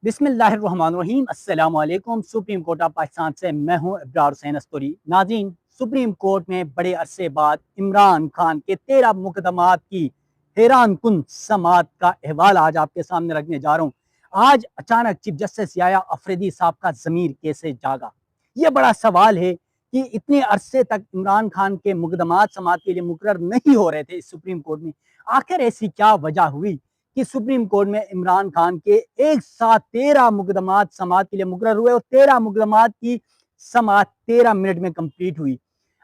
बिस्मिल्लाहिर्रहमानिर्रहीम अस्सलाम वालेकुम। सुप्रीम कोर्ट ऑफ पाकिस्तान से मैं हूं इब्रार हुसैन अस्तूरी। नाज़रीन, सुप्रीम कोर्ट में बड़े अरसे बाद इमरान खान के 13 मुकदमात की हैरान कुन समात का अहवाल आज आपके सामने रखने जा रहा हूँ। आज अचानक चीफ जस्टिस याया अफरीदी साहब का ज़मीर कैसे जागा, ये बड़ा सवाल है कि इतने अरसे तक इमरान खान के मुकदमात समात के लिए मुकर्रर नहीं हो रहे थे इस सुप्रीम कोर्ट में। आखिर ऐसी क्या वजह हुई कि सुप्रीम कोर्ट में इमरान खान के एक साथ 13 मुकदमात समात के लिए मुकर्रर हुए और 13 मुकदमात की समात 13 मिनट में कंप्लीट हुई।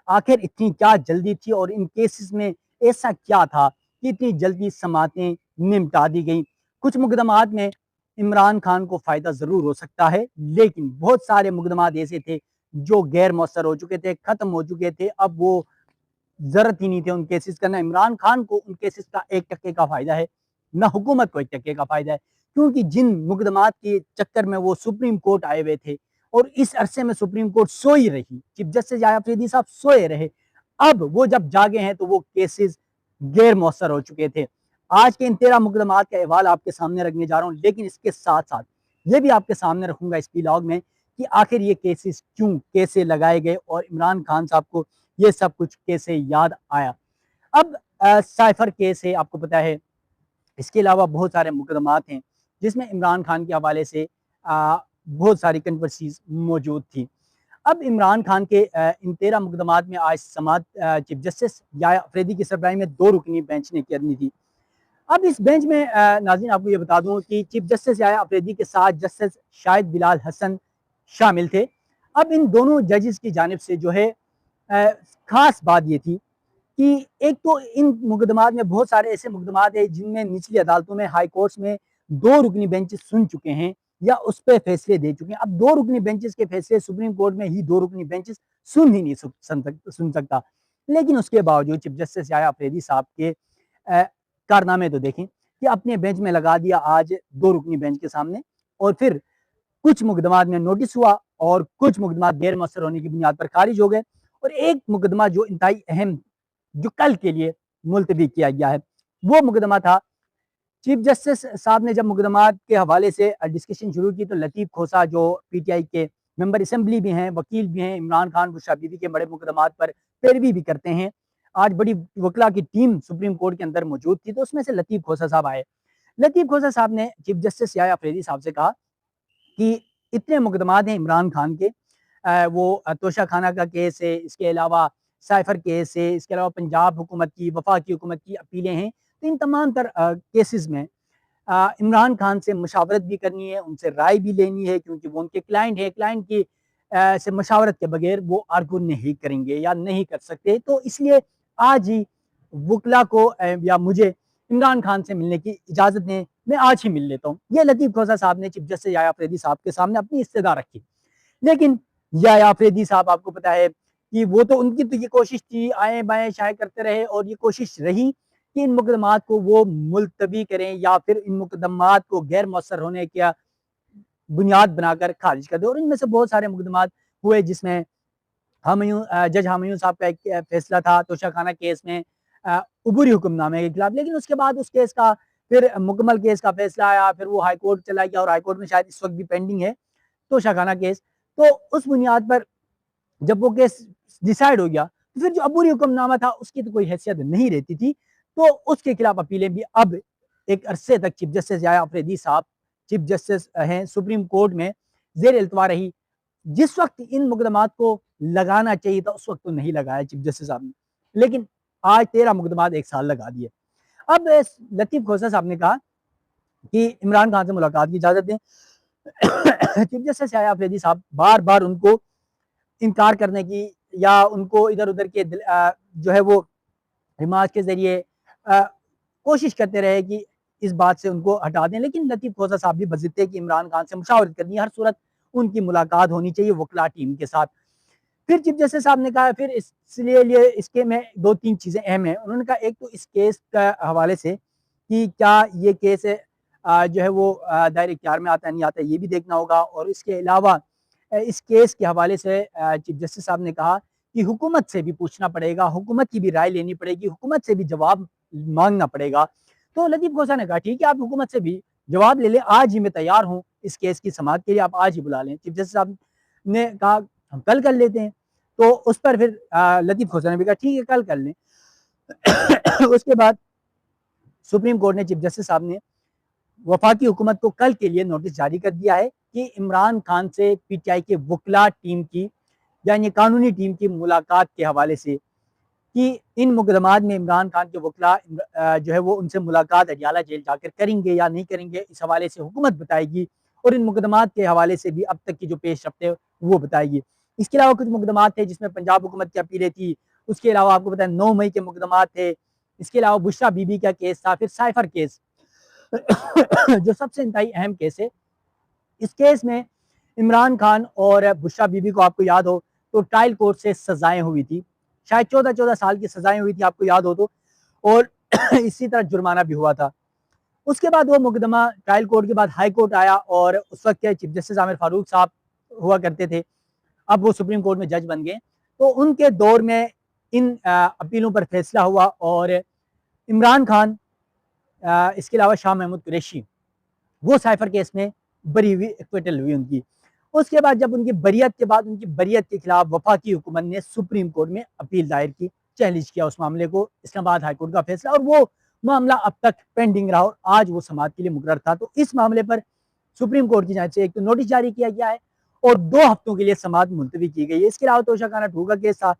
आखिर इतनी क्या जल्दी थी और इन केसेस में ऐसा क्या था कि इतनी जल्दी समातें निपटा दी गई। कुछ मुकदमात में इमरान खान को फ़ायदा ज़रूर हो सकता है, लेकिन बहुत सारे मुकदमात ऐसे थे जो गैर मौसर हो चुके थे, ख़त्म हो चुके थे। अब वो ज़रूरत ही नहीं थी उन केसेस का। ना इमरान खान को उन केसेस का 1% का फ़ायदा है, ना हुकूमत को 1% का फ़ायदा है, क्योंकि जिन मुकदमात के चक्कर में वो सुप्रीम कोर्ट आए हुए थे और इस अरसे में सुप्रीम कोर्ट सोई रही, चीफ जस्टिस याया अफरीदी साहब सोए रहे। अब वो जब जागे हैं तो वो केसेस गैर मौसर हो चुके थे। आज के इन 13 मुकदमात का अहवाल आपके सामने रखने जा रहा हूँ, लेकिन इसके साथ साथ ये भी आपके सामने रखूंगा इस व्लॉग में कि आखिर ये केसेस क्यों कैसे लगाए गए और इमरान खान साहब को ये सब कुछ कैसे याद आया। अब साइफर केस है, आपको पता है। इसके अलावा बहुत सारे मुकदमात हैं जिसमें इमरान खान के हवाले से बहुत सारी कंट्रोवर्सीज मौजूद थी। अब इमरान खान के इन 13 मुकदमात में आज समात चीफ जस्टिस याया अफरीदी की सरबराही में 2 रुकनी बेंच ने करनी थी। अब इस बेंच में नाज़रीन आपको ये बता दूं कि चीफ जस्टिस याया अफरीदी के साथ जस्टिस शाहिद बिलाल हसन शामिल थे। अब इन दोनों जजेस की जानिब से जो है खास बात ये थी कि एक तो इन मुकदमात में बहुत सारे ऐसे मुकदमात हैं जिनमें निचली अदालतों में, हाई कोर्ट्स में 2 रुकनी बेंचेस सुन चुके हैं या उस पर फैसले दे चुके हैं। अब 2 रुकनी बेंचेस के फैसले सुप्रीम कोर्ट में ही 2 रुकनी बेंचेस सुन ही नहीं सुन सकता। लेकिन उसके बावजूद चीफ जस्टिस याया अफरीदी साहब के कारनामे तो देखें कि अपने बेंच में लगा दिया आज 2 रुकनी बेंच के सामने, और फिर कुछ मुकदमात में नोटिस हुआ और कुछ मुकदमात गैर मौसर होने की बुनियाद पर खारिज हो गए, और एक मुकदमा जो इंतहाई अहम, जो कल के लिए मुलतवी किया गया है, वो मुकदमा था। चीफ जस्टिस साहब ने जब मुकदमात के हवाले से डिस्कशन शुरू की तो लतीफ़ खोसा जो पीटीआई के मेंबर असम्बली भी हैं, वकील भी हैं, इमरान खान बुशरा बीबी के बड़े मुकदमात पर पैरवी भी करते हैं, आज बड़ी वकला की टीम सुप्रीम कोर्ट के अंदर मौजूद थी, तो उसमें से लतीफ़ खोसा साहब आए। लतीफ़ खोसा साहब ने चीफ जस्टिस याया अफरीदी साहब से कहा कि इतने मुकदमात हैं इमरान खान के, वो तोशा खाना का केस है, इसके अलावा साइफर केस है, इसके अलावा पंजाब हुकूमत की, वफाकी हुकूमत की अपीलें हैं। तो इन तमाम तर केसेस में इमरान खान से मशावरत भी करनी है, उनसे राय भी लेनी है, क्योंकि वो उनके क्लाइंट है। क्लाइंट की से मशावरत के बगैर वो आर्गू नहीं करेंगे या नहीं कर सकते। तो इसलिए आज ही वकला को या मुझे इमरान खान से मिलने की इजाज़त दें, मैं आज ही मिल लेता हूँ। ये लतीफ़ खोसा साहब ने चीफ जस्टिस याया अफरीदी साहब के सामने अपनी इस्तदा रखी। लेकिन याया अफरीदी साहब, आपको पता है कि वो तो, उनकी तो ये कोशिश थी, आए बाएँ शाये करते रहे, और ये कोशिश रही कि इन मुकदमात को वो मुलतवी करें या फिर इन मुकदमात को गैर मौसर होने का बुनियाद बनाकर खारिज कर दें। और इनमें से बहुत सारे मुकदमात हुए जिसमें जज हमयूं साहब का एक फैसला था तोशा खाना केस में अबूरी हुक्मनामे के खिलाफ, लेकिन उसके बाद उस केस का फिर मुकम्मल केस का फैसला आया, फिर वो हाई कोर्ट चला गया और हाई कोर्ट में शायद इस वक्त भी पेंडिंग है तोशा खाना केस। तो उस बुनियाद पर जब वो केस डिसाइड हो गया, तो फिर जो अबूरी हुक्मनामा था उसकी तो कोई हैसियत नहीं रहती थी, तो उसके खिलाफ अपीलें भी अब एक अरसे तक चीफ जस्टिस याया अफरीदी साहब चीफ जस्टिस हैं सुप्रीम कोर्ट में जेर इल्तवा रही। जिस वक्त इन मुकदमात को लगाना चाहिए था उस वक्त तो नहीं लगाया चीफ जस्टिस साहब ने, लेकिन आज 13 मुकदमात एक साल लगा दिए। अब लतीफ़ खोसा साहब ने कहा कि इमरान खान से मुलाकात की इजाज़त दें। चीफ जस्टिस याया अफरीदी साहब बार बार उनको इनकार करने की या उनको इधर उधर के जो है वो रिमार्क के जरिए कोशिश करते रहे कि इस बात से उनको हटा दें, लेकिन लतीफ़ खोसा साहब भी बज़िद थे कि इमरान खान से मुशावरत करनी है, हर सूरत उनकी मुलाकात होनी चाहिए वकला टीम के साथ। फिर चीफ जस्टिस साहब ने कहा, फिर इसलिए लिए इसके में 2-3 चीज़ें अहम हैं। उन्होंने कहा एक तो इस केस का हवाले से कि क्या ये केस जो है वो दायरे इख्तियार में आता है नहीं आता, ये भी देखना होगा, और इसके अलावा इस केस के हवाले से चीफ जस्टिस साहब ने कहा कि हुकूमत से भी पूछना पड़ेगा, हुकूमत की भी राय लेनी पड़ेगी, हुकूमत से भी जवाब मांगना पड़ेगा। तो लतीफ़ खोसा ने कहा ठीक है, आप हुकूमत से भी जवाब ले लें, आज ही मैं तैयार हूँ इस केस की समाअत के लिए आप आज ही बुला लें। चीफ जस्टिस साहब ने कहा हम कल कर लेते हैं, तो उस पर फिर लतीफ़ खोसा ने भी कहा ठीक है कल कर लें। उसके बाद सुप्रीम कोर्ट ने चीफ जस्टिस साहब ने वफाकी हुकूमत को कल के लिए नोटिस जारी कर दिया है कि इमरान खान से पीटीआई के वकला टीम की यानी कानूनी टीम की मुलाकात के हवाले से कि इन मुकदमात में इमरान खान के वकला जो है वो उनसे मुलाकात अडियाला जेल जाकर करेंगे या नहीं करेंगे, इस हवाले से हुकूमत बताएगी और इन मुकदमात के हवाले से भी अब तक की जो पेश रफ्त है वो बताएगी। इसके अलावा कुछ मुकदमात थे जिसमें पंजाब हुकूमत की अपीलें थी, उसके अलावा आपको पता है 9 मई के मुकदमात थे, इसके अलावा बुशरा बीबी का केस था, फिर साइफर केस जो सबसे इंतहाई अहम केस है। इस केस में इमरान खान और बुशरा बीबी को आपको याद हो तो ट्रायल कोर्ट से सजाएं हुई थी, शायद 14-14 साल की सजाएं हुई थी आपको याद हो तो, और इसी तरह जुर्माना भी हुआ था। उसके बाद वो मुकदमा ट्रायल कोर्ट के बाद हाई कोर्ट आया और उस वक्त के चीफ जस्टिस आमिर फारूक साहब हुआ करते थे, अब वो सुप्रीम कोर्ट में जज बन गए। तो उनके दौर में इन अपीलों पर फैसला हुआ और इमरान खान इसके अलावा शाह महमूद कुरैशी वो साइफर केस में बरी हुई, एक्विटल हुई उनकी। उसके बाद जब उनकी बरियत के बाद उनकी बरियत के खिलाफ वफाकी हुकूमत ने सुप्रीम कोर्ट में अपील दायर की, चैलेंज किया उस मामले को, इस्लामाबाद हाई कोर्ट का फैसला, और वो मामला अब तक पेंडिंग रहा और आज वो समाअत के लिए मुकर्रर था। तो इस मामले पर सुप्रीम कोर्ट की जांच से एक तो नोटिस जारी किया गया है और 2 हफ्तों के लिए समाअत मुलतवी की गई है। इसके अलावा तोशा खाना ठू का केस था,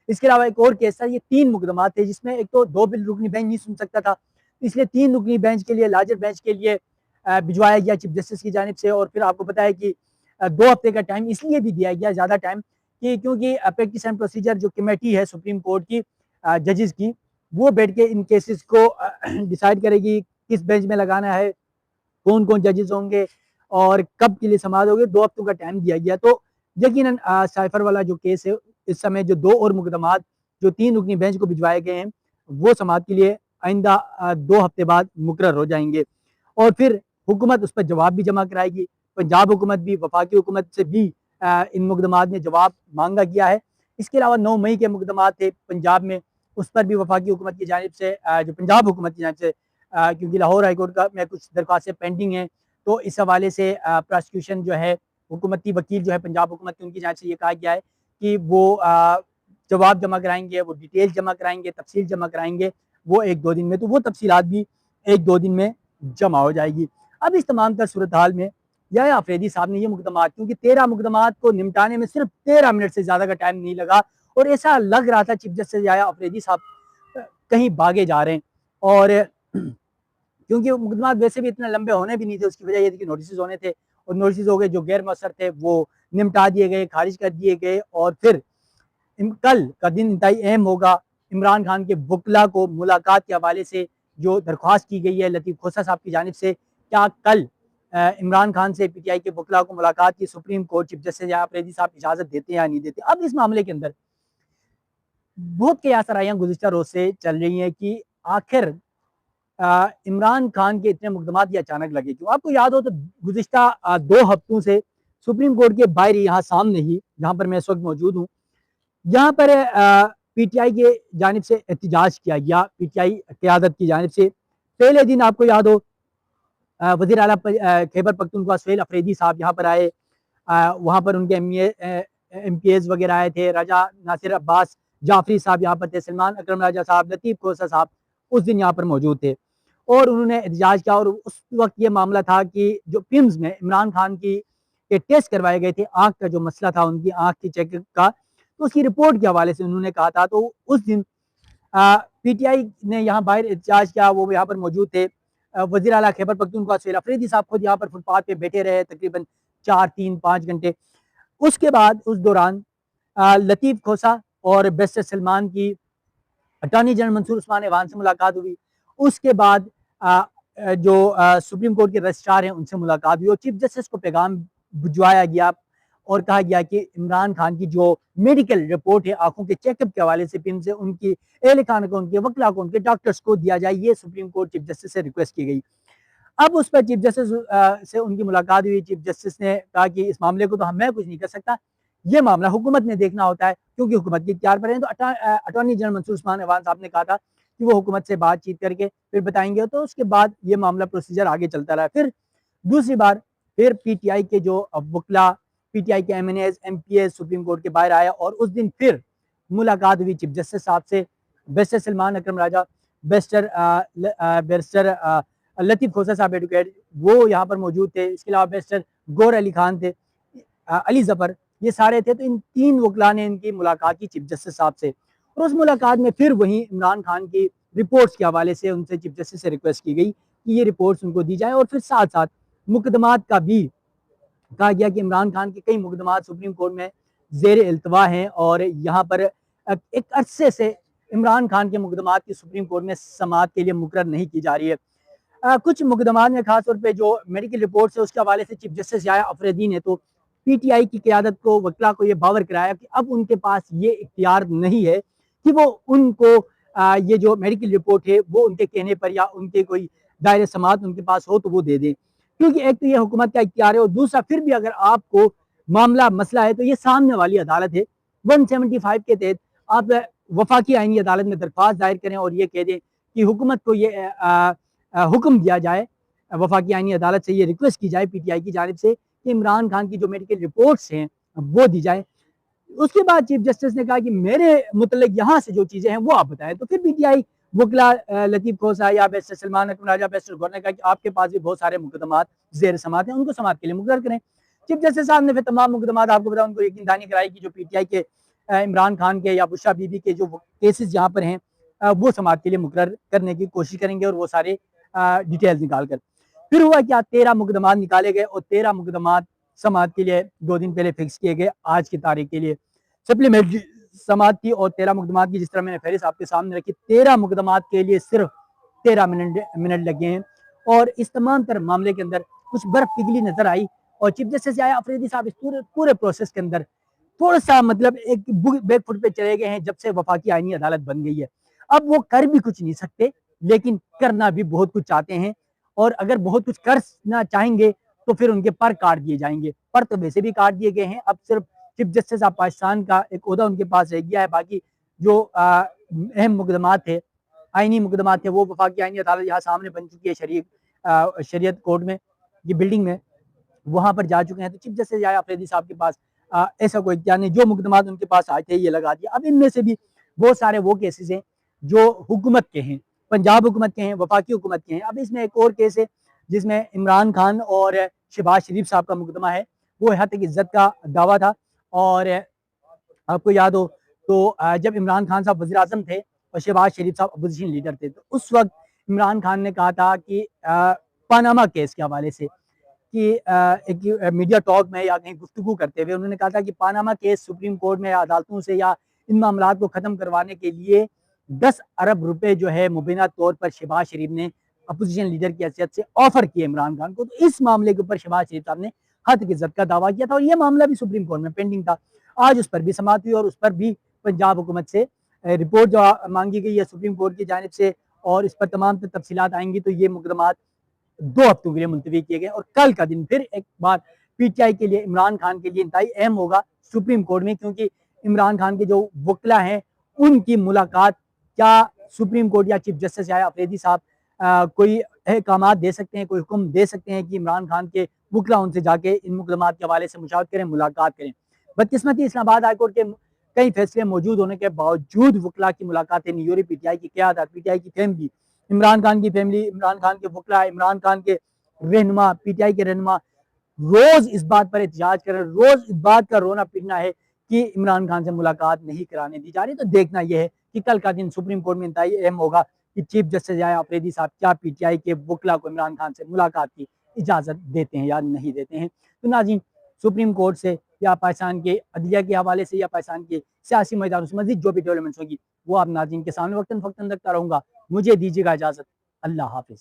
इसके अलावा एक और केस था। ये 3 मुकदमात थे जिसमें एक तो 2 बिल रुकनी बेंच नहीं सुन सकता था, इसलिए 3 रुकनी बेंच के लिए, लार्जर बेंच के लिए भिजवाया गया चीफ जस्टिस की जानिब से। और फिर आपको पता है कि 2 हफ्ते का टाइम इसलिए भी दिया गया, ज़्यादा टाइम, कि क्योंकि प्रैक्टिस एंड प्रोसीजर जो कमेटी है सुप्रीम कोर्ट की जजेस की, वो बैठ के इन केसेस को डिसाइड करेगी किस बेंच में लगाना है, कौन कौन जजेस होंगे और कब के लिए समाअत होगी। 2 हफ्तों का टाइम दिया गया। तो यकीनन साइफर वाला जो केस है, इस समय जो 2 और मुकदमात जो 3 रुकनी बेंच को भिजवाए गए हैं वो समाअत के लिए आइंदा 2 हफ्ते बाद मुकर्रर हो जाएंगे और फिर हुकूमत उस पर जवाब भी जमा कराएगी। पंजाब हुकूमत भी वफाकी हुकूमत से भी इन मुकदमात में जवाब मांगा गया है। इसके अलावा 9 मई के मुकदमात थे पंजाब में, उस पर भी वफाकी हुकूमत की जानिब से जो पंजाब हुकूमत की जानिब से क्योंकि लाहौर हाईकोर्ट का में कुछ दरख्वास्तें पेंडिंग हैं, तो इस हवाले से प्रोसिक्यूशन जो है, हुकूमती वकील जो है पंजाब हुकूमत की, उनकी जानिब से ये कहा गया है कि वो जवाब जमा कराएंगे, वो डिटेल जमा कराएंगे, तफसील जमा कराएंगे वो 1-2 दिन में। तो वो तफसीलात भी 1-2 दिन में जमा हो जाएगी। अब इस तमाम तर सूरत हाल में याया अफरीदी साहब ने ये मुकदमात, क्योंकि 13 मुकदमात को निपटाने में सिर्फ 13 मिनट से ज़्यादा का टाइम नहीं लगा और ऐसा लग रहा था चीफ जस्टिस याया अफरीदी साहब कहीं भागे जा रहे हैं। और क्योंकि मुकदमात वैसे भी इतने लंबे होने भी नहीं थे, उसकी वजह ये थी कि नोटिस होने थे और नोटिस हो गए, जो गैर मौसर थे वो निपटा दिए गए, खारिज कर दिए गए। और फिर कल का दिन इंतहाई अहम होगा। इमरान खान के वकला को मुलाकात के हवाले से जो दरख्वास्त की गई है लतीफ़ खोसा साहब की जानिब से, क्या कल इमरान खान से पीटीआई के वकला को मुलाकात की supreme court chief justice Yahya Afridi साहब इजाज़त देते हैं या नहीं देते। अब इस मामले के अंदर बहुत कयास रायां गुज़िश्ता रोज़ से चल रही हैं कि आखिर इमरान खान के इतने मुकदमात ये अचानक लगे क्यों। आपको याद हो तो गुज़िश्ता 2 हफ्तों से सुप्रीम कोर्ट के बाहर यहाँ सामने ही, जहाँ पर मैं इस वक्त मौजूद हूँ, यहाँ पर पीटीआई के जानिब से एहतजाज किया गया, पीटीआई क़यादत की जानिब से। पहले दिन आपको याद हो वज़ीर आला खैबर पख्तूनख्वा सुहेल अफरीदी साहब यहाँ पर आए, वहाँ पर उनके MPAs वगैरह आए थे, राजा नासिर अब्बास जाफरी साहब यहाँ पर थे, सलमान अकरम राजा साहब, लतीफ़ खोसा साहब उस दिन यहाँ पर मौजूद थे और उन्होंने एहतजाज किया। और उस वक्त ये मामला था कि जो पिम्स में इमरान खान की के टेस्ट करवाए गए थे, आँख का जो मसला था, उनकी आँख की चेकअप का, तो उसकी रिपोर्ट के हवाले से उन्होंने कहा था। तो उस दिन पीटीआई ने यहाँ बाहर एहतजाज किया, वो यहाँ पर मौजूद थे। वज़ीर आला खैबर पख्तूनख्वा सुहेल अफरीदी साहब खुद यहाँ पर फुटपाथ पे बैठे रहे तकरीबन 4-3-5 घंटे। उसके बाद उस दौरान लतीफ़ खोसा और बैरिस्टर सलमान की अटॉर्नी जनरल मंसूर उस्मान ऐवान से मुलाकात हुई। उसके बाद जो सुप्रीम कोर्ट के रजिस्ट्रार हैं उनसे मुलाकात हुई और चीफ जस्टिस को पैगाम भिजवाया गया और कहा गया कि इमरान खान की जो मेडिकल रिपोर्ट है आंखों के चेकअप के हवाले से पिन से उनकी एहल खान को, उनके वकला को, उनके डॉक्टर्स को दिया जाए, ये सुप्रीम कोर्ट चीफ जस्टिस से रिक्वेस्ट की गई। अब उस पर चीफ जस्टिस से उनकी मुलाकात हुई। चीफ जस्टिस ने कहा कि इस मामले को तो मैं कुछ नहीं कर सकता, ये मामला हुकूमत ने देखना होता है क्योंकि हुकूमत के इख्तियार पर है। तो अटॉर्नी जनरल मंसूर उस्मान ऐवान साहब ने कहा था कि वो हुकूमत से बातचीत करके फिर बताएंगे। तो उसके बाद ये मामला प्रोसीजर आगे चलता रहा। फिर दूसरी बार फिर पीटीआई के जो वकला, पीटीआई के एमएनएज, एमपीएस सुप्रीम कोर्ट के बाहर आया और उस दिन फिर मुलाकात हुई चीफ जस्टिस साहब से। बैरिस्टर सलमान अकरम राजा, बैरिस्टर लतीफ़ खोसा साहब एडवोकेट, वो यहाँ पर मौजूद थे। इसके अलावा बैरिस्टर गौर अली खान थे, अली जफर, ये सारे थे। तो इन 3 वकला ने इनकी मुलाकात की चीफ जस्टिस साहब से और उस मुलाकात में फिर वहीं इमरान खान की रिपोर्ट्स के हवाले से उनसे चीफ जस्टिस से रिक्वेस्ट की गई कि ये रिपोर्ट्स उनको दी जाए और फिर साथ साथ मुकदमात का भी कहा गया कि इमरान खान के कई मुकदमात सुप्रीम कोर्ट में जेर इल्तवा हैं और यहाँ पर एक अरसे से इमरान खान के मुकदमात की सुप्रीम कोर्ट में समाअत के लिए मुकर्रर नहीं की जा रही है। कुछ मुकदमात में खासतौर पर जो मेडिकल रिपोर्ट है उसके हवाले से चीफ जस्टिस याया अफरीदी ने तो पीटीआई की क़यादत को, वकला को ये बावर कराया कि अब उनके पास ये इख्तियार नहीं है कि वो उनको ये जो मेडिकल रिपोर्ट है वो उनके कहने पर या उनके कोई दायरे समाअत उनके पास हो तो वो दे दें, क्योंकि एक तो ये हुकूमत का इख्तियार है और दूसरा फिर भी अगर आपको मामला मसला है तो ये सामने वाली अदालत है। 175 के तहत आप वफाकी आईनी अदालत में दरख्वास्त दायर करें और ये कह दें कि हुकूमत को ये हुक्म दिया जाए, वफाकी आईनी अदालत से ये रिक्वेस्ट की जाए पीटीआई की जानिब से कि इमरान खान की जो मेडिकल रिपोर्ट्स हैं वो दी जाए। उसके बाद चीफ जस्टिस ने कहा कि मेरे मुतल्लिक यहाँ से जो चीज़ें हैं वो आप बताएं। तो फिर पीटीआई वकला लतीफ़ खोसा या बैरिस्टर सलमान अकरम राजा, बैरिस्टर गौर ने कहा कि आपके पास भी बहुत सारे मुकदमात जेर समाअत हैं, उनको समाअत के लिए मुकर्रर करें। चीफ जस्टिस साहब ने फिर तमाम मुकदमात आपको बताया, उनको यकीन दहानी कराई कि जो पीटीआई के इमरान खान के या बुशरा बीबी के जो केसेस यहाँ पर हैं वो समाअत के लिए मुकर्रर करने की कोशिश करेंगे और वो सारे डिटेल्स निकाल कर। फिर हुआ क्या, 13 मुकदमात निकाले गए और 13 मुकदमात समाअत के लिए 2 दिन पहले फिक्स किए गए आज की तारीख के लिए। सप्लीमेंट्री समाअत की और 13 मुकदमात की जिस तरह मैंने फहरिस्त आपके सामने रखी, 13 मुकदमात के लिए सिर्फ 13 मिनट लगे हैं और इस तमाम तरह मामले के अंदर कुछ बर्फ पिघली नजर आई और चीफ जस्टिस याया अफरीदी साहब इस पूरे प्रोसेस के अंदर थोड़ा सा मतलब एक बैक फुट पे चले गए हैं जब से वफाकी आईनी अदालत बन गई है। अब वो कर भी कुछ नहीं सकते लेकिन करना भी बहुत कुछ चाहते हैं और अगर बहुत कुछ करना चाहेंगे तो फिर उनके पर काट दिए जाएंगे। पर तो वैसे भी काट दिए गए हैं, अब सिर्फ चीफ जस्टिस ऑफ पाकिस्तान का एक ओहदा उनके पास रह गया है। बाकी जो अहम मुकदमात थे, आईनी मुकदमात थे, वो वफाकी आईनी अदालत यहाँ सामने बन चुकी है शरीयत कोर्ट में, ये बिल्डिंग में, वहाँ पर जा चुके हैं। तो चीफ जस्टिस याया अफरीदी साहब के पास ऐसा कोई इख्तियार नहीं, जो मुकदमात उनके पास आए थे ये लगा दिया। अब इनमें से भी बहुत सारे वो केसेस हैं जो हुकूमत के हैं, पंजाब हुकूमत के हैं, वफाकी हुकूमत के हैं। अब इसमें एक और केस है जिसमें इमरान खान और शहबाज शरीफ साहब का मुकदमा है, वो हत्या इज्जत का दावा था। और आपको याद हो तो जब इमरान खान साहब वज़ीर आज़म थे और शहबाज शरीफ साहब अपोजिशन लीडर थे, तो उस वक्त इमरान खान ने कहा था कि पानामा केस के हवाले से कि एक मीडिया टॉक में या कहीं गुफ्तगू करते हुए उन्होंने कहा था कि पानामा केस सुप्रीम कोर्ट में अदालतों से या इन मामलों को ख़त्म करवाने के लिए 10 अरब रुपए जो है मुबीना तौर पर शहबाज शरीफ ने अपोजिशन लीडर की हैसियत से ऑफर किए इमरान खान को। तो इस मामले के ऊपर शहबाज शरीफ साहब ने हत्या की इज्जत का दावा किया था और यह मामला भी सुप्रीम कोर्ट में पेंडिंग था। आज उस पर भी समाअत हुई और उस पर भी पंजाब हुकूमत से रिपोर्ट जो मांगी गई है सुप्रीम कोर्ट की जानिब से और इस पर तमाम तफसीलात आएंगी। तो ये मुकदमात 2 हफ्तों के लिए मुलतवी किए गए और कल का दिन फिर एक बार पीटीआई के लिए, इमरान खान के लिए इंतहाई अहम होगा सुप्रीम कोर्ट में, क्योंकि इमरान खान के जो वकला हैं उनकी मुलाकात क्या सुप्रीम कोर्ट या चीफ जस्टिस याया अफरीदी साहब कोई अहकामात दे सकते हैं, कोई हुक्म दे सकते हैं कि इमरान खान के वकला उनसे जाके इन मुकदमात के हवाले से मुशावरत करें, मुलाकात करें। बदकिस्मती इस्लामाबाद हाईकोर्ट के कई फैसले मौजूद होने के बावजूद वकला की मुलाकातें नहीं हो रही। पीटीआई की क़यादत, पीटीआई की फैमिली, इमरान खान की फैमिली, इमरान खान के वकला, इमरान खान के रहनुमा, पीटीआई के रहनुमा रोज इस बात पर एहतजाज कर रहे हैं, रोज इस बात का रोना पीटना है कि इमरान खान से मुलाकात नहीं कराने दी जा रही। तो देखना यह है कि कल का दिन सुप्रीम कोर्ट में इंतहाई अहम होगा कि चीफ जस्टिस याया अफरीदी साहब क्या पीटीआई के वकला को इमरान खान से मुलाकात की इजाज़त देते हैं या नहीं देते हैं। तो नाज़रीन, सुप्रीम कोर्ट से या पाकिस्तान के अदलिया के हवाले से या पाकिस्तान के सियासी मैदान से मज़ीद जो भी डेवलपमेंट्स होगी वो आप नाज़रीन के सामने वक्तन फ़क्तन रखता रहूँगा। मुझे दीजिएगा इजाज़त। अल्लाह हाफिज़।